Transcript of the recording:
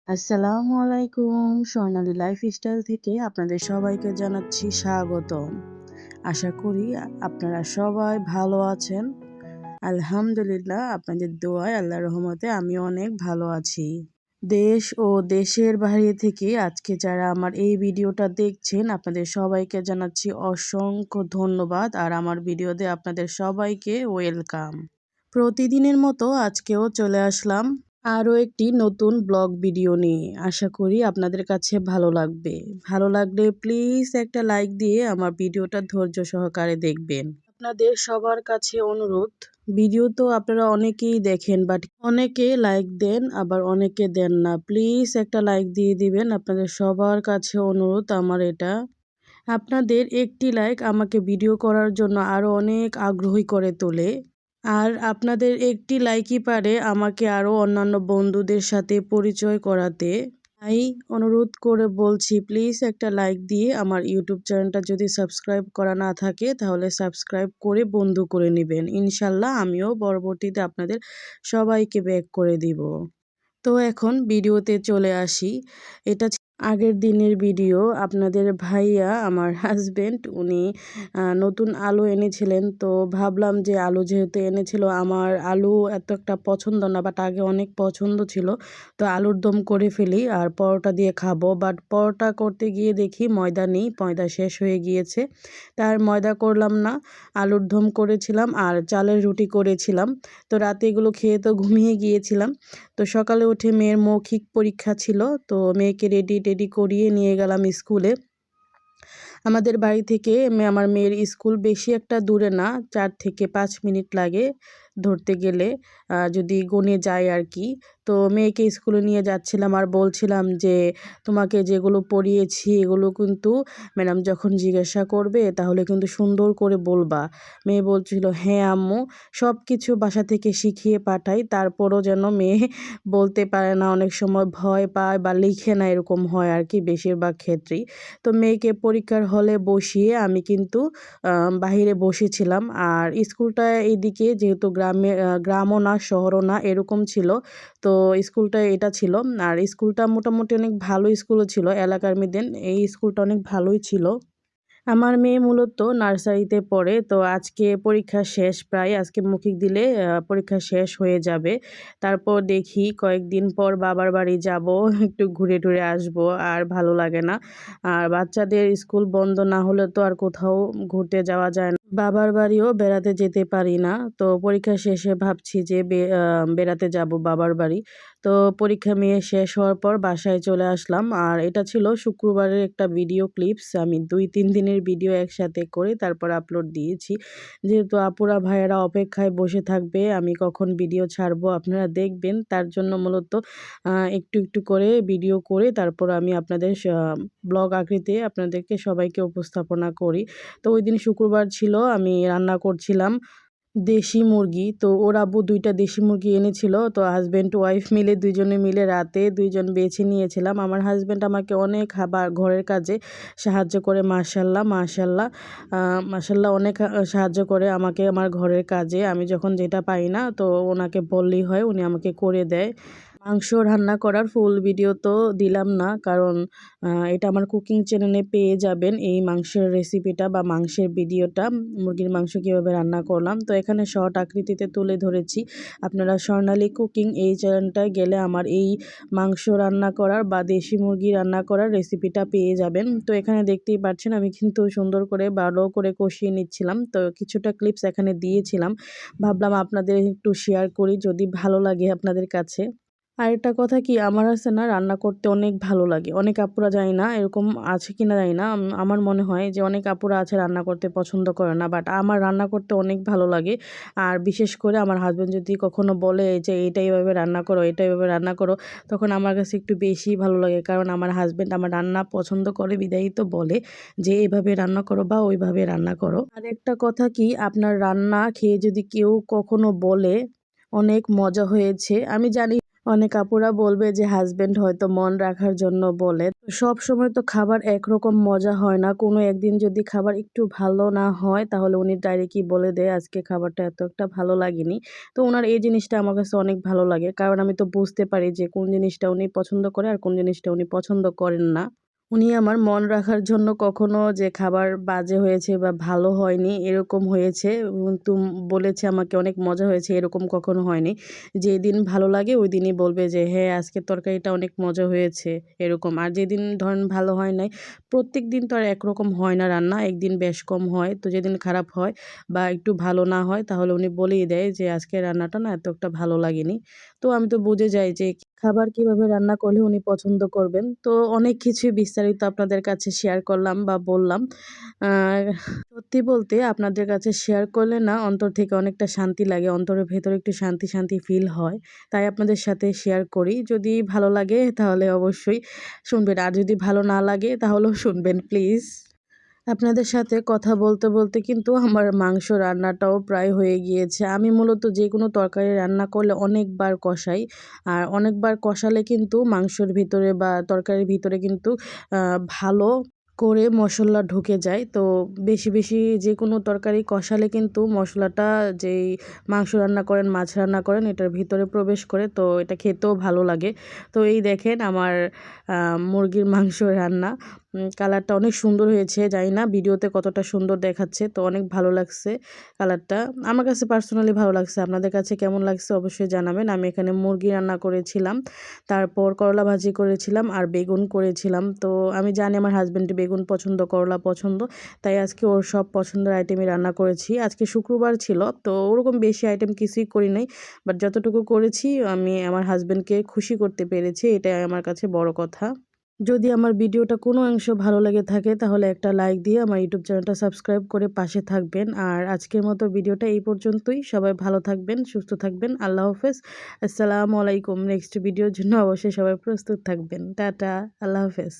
আসসালামু আলাইকুম। স্বর্ণালী লাইফস্টাইল থেকে আপনাদের সবাইকে জানাচ্ছি স্বাগতম। আশা করি আপনারা সবাই ভালো আছেন। আলহামদুলিল্লাহ আপনাদের দোয়ায় আল্লাহর রহমতে আমি অনেক ভালো আছি। দেশ ও দেশের বাইরে থেকে আজকে যারা আমার এই ভিডিওটা দেখছেন আপনাদের সবাইকে জানাচ্ছি অসংখ্য ধন্যবাদ আর আমার ভিডিওতে আপনাদের সবাইকে ওয়েলকাম। প্রতিদিনের মতো আজকেও চলে আসলাম আরও একটি নতুন ব্লগ ভিডিও নিয়ে। আশা করি আপনাদের কাছে ভালো লাগবে। ভালো লাগলে প্লিজ একটা লাইক দিয়ে আমার ভিডিওটা ধৈর্য সহকারে দেখবেন। আপনাদের সবার কাছে অনুরোধ, ভিডিও তো আপনারা অনেকেই দেখেন বাট অনেকে লাইক দেন আবার অনেকে দেন না। প্লিজ একটা লাইক দিয়ে দিবেন। আপনাদের সবার কাছে অনুরোধ আমার এটা। আপনাদের একটি লাইক আমাকে ভিডিও করার জন্য আরও অনেক আগ্রহী করে তোলে। আর আপনাদের একটি লাইকই পারে আমাকে আরও অন্যান্য বন্ধুদের সাথে পরিচয় করাতে। তাই অনুরোধ করে বলছি প্লিজ একটা লাইক দিয়ে আমার ইউটিউব চ্যানেলটা যদি সাবস্ক্রাইব করা না থাকে তাহলে সাবস্ক্রাইব করে বন্ধু করে নেবেন। ইনশাল্লাহ আমিও পরবর্তীতে আপনাদের সবাইকে ব্যাক করে দিব। তো এখন ভিডিওতে চলে আসি। এটা আগের দিনের ভিডিও। আপনাদের ভাইয়া আমার হাজবেন্ড উনি নতুন আলু এনেছিলেন। তো ভাবলাম যে আলু যেহেতু এনেছিল, আমার আলু এত একটা পছন্দ না বাট আগে অনেক পছন্দ ছিল, তো আলুর দম করে ফেলি আর পরোটা দিয়ে খাবো। বাট পরোটা করতে গিয়ে দেখি ময়দা নেই, ময়দা শেষ হয়ে গিয়েছে। তার ময়দা করলাম না, আলুর দম করেছিলাম আর চালের রুটি করেছিলাম। তো রাতে এগুলো খেয়ে তো ঘুমিয়ে গিয়েছিলাম। তো সকালে উঠে মেয়ের মৌখিক পরীক্ষা ছিল, তো মেয়েকে রেডি করিয়ে নিয়ে গেলাম স্কুলে। আমাদের বাড়ি থেকে আমার মেয়ের স্কুল বেশি একটা দূরে না, 4 থেকে 5 মিনিট লাগে ধরতে গেলে, যদি গণে যায় আর কি। তো মেয়েকে স্কুলে নিয়ে যাচ্ছিলাম আর বলছিলাম যে তোমাকে যেগুলো পড়িয়েছি এগুলো কিন্তু ম্যাডাম যখন জিজ্ঞাসা করবে তাহলে কিন্তু সুন্দর করে বলবা। মেয়ে বলছিল হ্যাঁ আম্মু, সব কিছু বাসা থেকে শিখিয়ে পাঠাই, তারপরও যেন মেয়ে বলতে পারে না, অনেক সময় ভয় পায় বা লিখে না, এরকম হয় আর কি বেশিরভাগ ক্ষেত্রেই। তো মেয়েকে পরীক্ষার হলে বসিয়ে আমি কিন্তু বাহিরে বসেছিলাম। আর স্কুলটা এইদিকে যেহেতু গ্রামও না শহরও না এরকম ছিল, তো স্কুলটা এটা ছিল। আর স্কুলটা মোটামুটি অনেক ভালো স্কুলও ছিল এলাকার মধ্যে, এই স্কুলটা অনেক ভালোই ছিল। আমার মেয়ে মূলত নার্সারিতে পড়ে। তো আজকে পরীক্ষা শেষ, প্রায় আজকে মৌখিক দিলে পরীক্ষা শেষ হয়ে যাবে। তারপর দেখি কয়েকদিন পর বাবার বাড়ি যাব, একটু ঘুরে টুরে আসবো, আর ভালো লাগে না। আর বাচ্চাদের স্কুল বন্ধ না হলে তো আর কোথাও ঘুরতে যাওয়া যায় না, বাবার বাড়িও বেড়াতে যেতে পারি না। তো পরীক্ষা শেষে ভাবছি যে বেড়াতে যাব বাবার বাড়ি। তো পরীক্ষা মেয়ে শেষ হওয়ার পর বাসায় চলে আসলাম। আর এটা ছিল শুক্রবারের একটা ভিডিও ক্লিপস, আমি 2-3 দিনের ভিডিও একসাথে করে তারপর আপলোড দিয়েছি। যেহেতু আপুরা ভাইয়েরা অপেক্ষায় বসে থাকবে আমি কখন ভিডিও ছাড়বো আপনারা দেখবেন, তার জন্য মূলত একটু একটু করে ভিডিও করে তারপর আমি আপনাদের ব্লগ আকৃতিতে আপনাদেরকে সবাইকে উপস্থাপনা করি। তো ওই দিন শুক্রবার ছিল, আমি রান্না করছিলাম দেশি মুরগি। তো ওর আব্বু 2টা দেশি মুরগি এনেছিল, তো হাজব্যান্ড ওয়াইফ মিলে 2জনে মিলে রাতে 2জন বেছে নিয়েছিলাম। আমার হাজব্যান্ড আমাকে অনেক খাবার ঘরের কাজে সাহায্য করে, মাশাল্লাহ মাশাল্লাহ মাশাল্লাহ অনেক সাহায্য করে আমাকে আমার ঘরের কাজে। আমি যখন যেটা পাই না তো ওনাকে বললেই হয়, উনি আমাকে করে দেয়। মাংস রান্না করার ফুল ভিডিও তো দিলাম না, কারণ এটা আমার কুকিং চ্যানেলে পেয়ে যাবেন এই মাংসের রেসিপিটা বা মাংসের ভিডিওটা, মুরগির মাংস কীভাবে রান্না করলাম। তো এখানে শর্ট আকৃতিতে তুলে ধরেছি। আপনারা স্বর্ণালী কুকিং এই চ্যানেলটায় গেলে আমার এই মাংস রান্না করার বা দেশি মুরগি রান্না করার রেসিপিটা পেয়ে যাবেন। তো এখানে দেখতেই পাচ্ছেন আমি কিন্তু সুন্দর করে ভালো করে কষিয়ে নিচ্ছিলাম। তো কিছুটা ক্লিপস এখানে দিয়েছিলাম, ভাবলাম আপনাদের একটু শেয়ার করি যদি ভালো লাগে আপনাদের কাছে। আরেকটা কথা কি, আমার আছে না রান্না করতে অনেক ভালো লাগে। অনেক আপুরা জানি না এরকম আছে কিনা জানি না। আমার মনে হয় যে অনেক আপুরা আছে রান্না করতে পছন্দ করে না, বাট আমার রান্না করতে অনেক ভালো লাগে। আর বিশেষ করে আমার হাসব্যান্ড যদি কখনো বলে যে এটা এইভাবে রান্না করো, এটা এইভাবে রান্না করো, তখন আমার কাছে একটু বেশিই ভালো লাগে। কারণ আমার হাসব্যান্ড আমার রান্না পছন্দ করে বিধায়ই তো বলে যে এইভাবে রান্না করো বা ওইভাবে রান্না করো। আর একটা কথা কি, আপনার রান্না খেয়ে যদি কেউ কখনো বলে অনেক মজা হয়েছে, আমি জানি অনেক আপুরা বলবে যে হাসব্যান্ড হয়তো মন রাখার জন্য বলে। সব সময় তো খাবার একরকম মজা হয় না। কোনো একদিন যদি খাবার একটু ভালো না হয় তাহলে উনি ডাইরেক্টই বলে দেয় আজকে খাবারটা এত একটা ভালো লাগেনি। তো উনার এই জিনিসটা আমার কাছে অনেক ভালো লাগে। কারণ আমি তো বুঝতে পারি যে কোন জিনিসটা উনি পছন্দ করে আর কোন জিনিসটা উনি পছন্দ করেন না। উনি আমার মন রাখার জন্য কখনো যে খাবার বাজে হয়েছে বা ভালো হয়নি এরকম হয়েছে কিন্তু বলেছে আমাকে অনেক মজা হয়েছে এরকম কখনো হয়নি। যেদিন ভালো লাগে ওই দিনই বলবে যে হ্যাঁ আজকের তরকারিটা অনেক মজা হয়েছে এরকম। আর যেদিন ধরেন ভালো হয় নাই, প্রত্যেকদিন তো আর একরকম হয় না রান্না, একদিন বেশ কম হয়। তো যেদিন খারাপ হয় বা একটু ভালো না হয় তাহলে উনি বলেই দেয় যে আজকের রান্নাটা না এত একটা ভালো লাগেনি। তো আমি তো বুঝে যাই যে খাবার কিভাবে রান্না করলে উনি পছন্দ করবেন। তো অনেক কিছুই বিস্তারিত আপনাদের কাছে শেয়ার করলাম বা বললাম। আর সত্যি বলতে আপনাদের কাছে শেয়ার করলে না অন্তর থেকে অনেকটা শান্তি লাগে। অন্তরের ভেতরে একটু শান্তি, শান্তি ফিল হয়। তাই আপনাদের সাথে শেয়ার করি। যদি ভালো লাগে তাহলে অবশ্যই শুনবেন। আর যদি ভালো না লাগে তাহলেও শুনবেন প্লিজ। আপনাদের সাথে কথা বলতে, বলতে কিন্তু আমার মাংস রান্নাটাও প্রায় হয়ে গিয়েছে। আমি মূলত যেকোনো তরকারি রান্না করলে অনেকবার কষাই। আর অনেকবার কষালে কিন্তু মাংসর ভিতরে বা তরকারির ভিতরে কিন্তু ভালো করে মসলা ঢুকে যায়। তো বেশি, বেশি যেকোনো তরকারি কষালে কিন্তু মসলাটা যেই মাংস রান্না করেন, মাছ রান্না করেন এটার ভিতরে প্রবেশ করে। তো এটা খেতেও ভালো লাগে। তো এই দেখেন আমার মুরগির মাংস রান্না। কালারটা অনেক সুন্দর হয়েছে। জানি না ভিডিওতে কতটা সুন্দর দেখাচ্ছে। তো অনেক ভালো লাগছে কালারটা। আমার কাছে পার্সোনালি ভালো লাগছে। আপনাদের কাছে কেমন লাগছে অবশ্যই জানাবেন। আমি এখানে মুরগি রান্না করেছিলাম। তারপর করলা ভাজি করেছিলাম আর বেগুন করেছিলাম। তো আমি জানি আমার হাসব্যান্ডের বেগুন পছন্দ, করলা পছন্দ। তাই আজকে ওর সব পছন্দের আইটেমই রান্না করেছি। আজকে শুক্রবার ছিল। তো ওরকম বেশি আইটেম কিছুই করি নাই। বাট যতটুকু করেছি আমি আমার হাসব্যান্ডকে খুশি করতে পেরেছি। এটাই আমার কাছে বড় কথা। যদি আমার ভিডিওটা কোনো অংশ ভালো লেগে থাকে তাহলে একটা লাইক দিয়ে আমার ইউটিউব চ্যানেলটা সাবস্ক্রাইব করে পাশে থাকবেন। আর আজকের মতো ভিডিওটা এই পর্যন্তই। সবাই ভালো থাকবেন, সুস্থ থাকবেন। আল্লাহ হাফেজ। আসসালামু আলাইকুম। নেক্সট ভিডিওর জন্য অবশ্যই সবাই প্রস্তুত থাকবেন। টাটা। আল্লাহ হাফেজ।